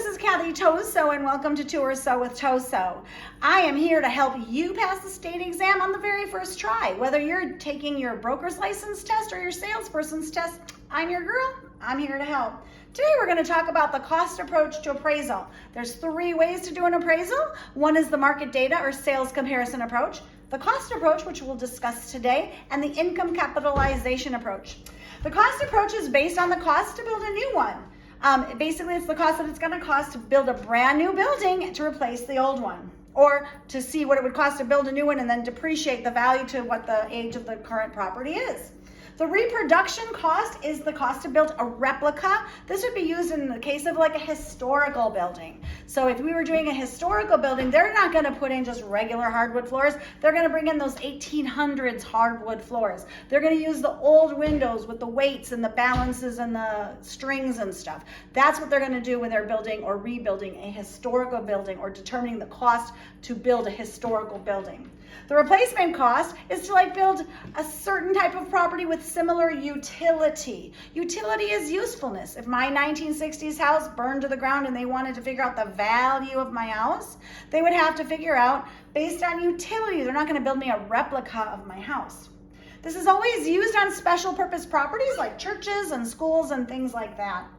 this is Kathy Toso, and welcome to Tour So with Toso. I am here to help you pass the state exam on the very first try. Whether you're taking your broker's license test or your salesperson's test, I'm your girl. I'm here to help. Today we're going to talk about the cost approach to appraisal. There's 3 ways to do an appraisal. One is the market data or sales comparison approach, the cost approach, which we'll discuss today, and the income capitalization approach. The cost approach is based on the cost to build a new one. Basically, it's the cost that it's going to cost to build a brand new building to replace the old one, or to see what it would cost to build a new one and then depreciate the value to what the age of the current property is. The reproduction cost is the cost to build a replica. This would be used in the case of like a historical building. So if we were doing a historical building, they're not going to put in just regular hardwood floors. They're going to bring in those 1800s hardwood floors. They're going to use the old windows with the weights and the balances and the strings and stuff. That's what they're going to do when they're building or rebuilding a historical building or determining the cost to build a historical building. The replacement cost is to build a certain type of property with similar utility. Utility is usefulness. If my 1960s house burned to the ground and they wanted to figure out the value of my house, they would have to figure out based on utility. They're not going to build me a replica of my house. This is always used on special purpose properties like churches and schools and things like that.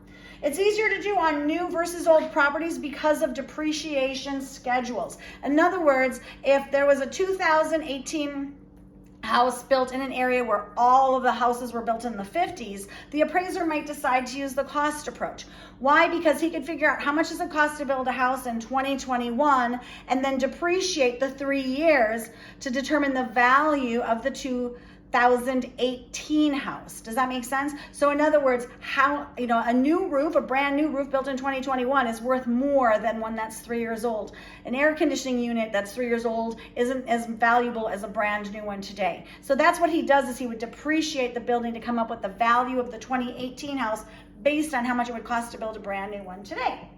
It's easier to do on new versus old properties because of depreciation schedules. In other words, if there was a 2018 house built in an area where all of the houses were built in the 50s, the appraiser might decide to use the cost approach. Why? Because he could figure out how much does it cost to build a house in 2021 and then depreciate the 3 years to determine the value of the 2018 house. Does that make sense? So in other words, a new roof, a brand new roof built in 2021 is worth more than one that's 3 years old. An air conditioning unit that's 3 years old isn't as valuable as a brand new one today. So that's what he does, is he would depreciate the building to come up with the value of the 2018 house based on how much it would cost to build a brand new one today.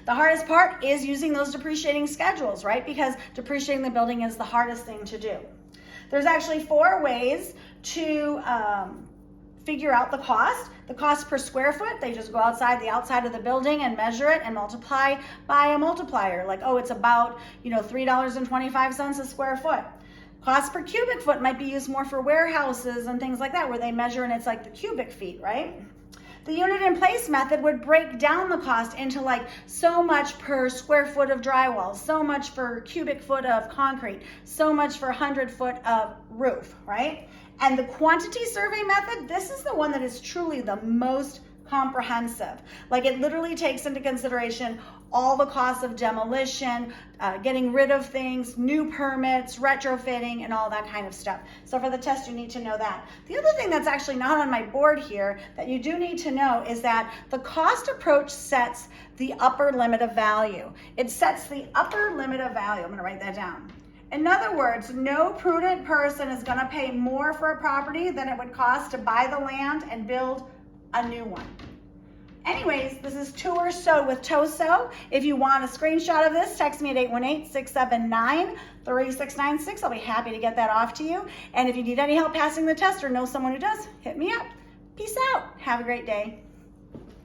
The hardest part is using those depreciating schedules, right? Because depreciating the building is the hardest thing to do. There's actually 4 ways to figure out the cost. The cost per square foot, they just go outside the outside of the building and measure it and multiply by a multiplier. Like, oh, it's about, $3.25 a square foot. Cost per cubic foot might be used more for warehouses and things like that, where they measure and it's like the cubic feet, right? The unit in place method would break down the cost into so much per square foot of drywall, so much for cubic foot of concrete, so much for 100 foot of roof, right? And the quantity survey method, this is the one that is truly the most comprehensive. It literally takes into consideration all the costs of demolition, getting rid of things, new permits, retrofitting, and all that kind of stuff. So for the test, you need to know that. The other thing that's actually not on my board here that you do need to know is that the cost approach sets the upper limit of value. It sets the upper limit of value. I'm going to write that down. In other words, no prudent person is going to pay more for a property than it would cost to buy the land and build a new one. Anyways, this is Tour So with Toso. If you want a screenshot of this, text me at 818-679-3696. I'll be happy to get that off to you. And if you need any help passing the test or know someone who does, hit me up. Peace out. Have a great day.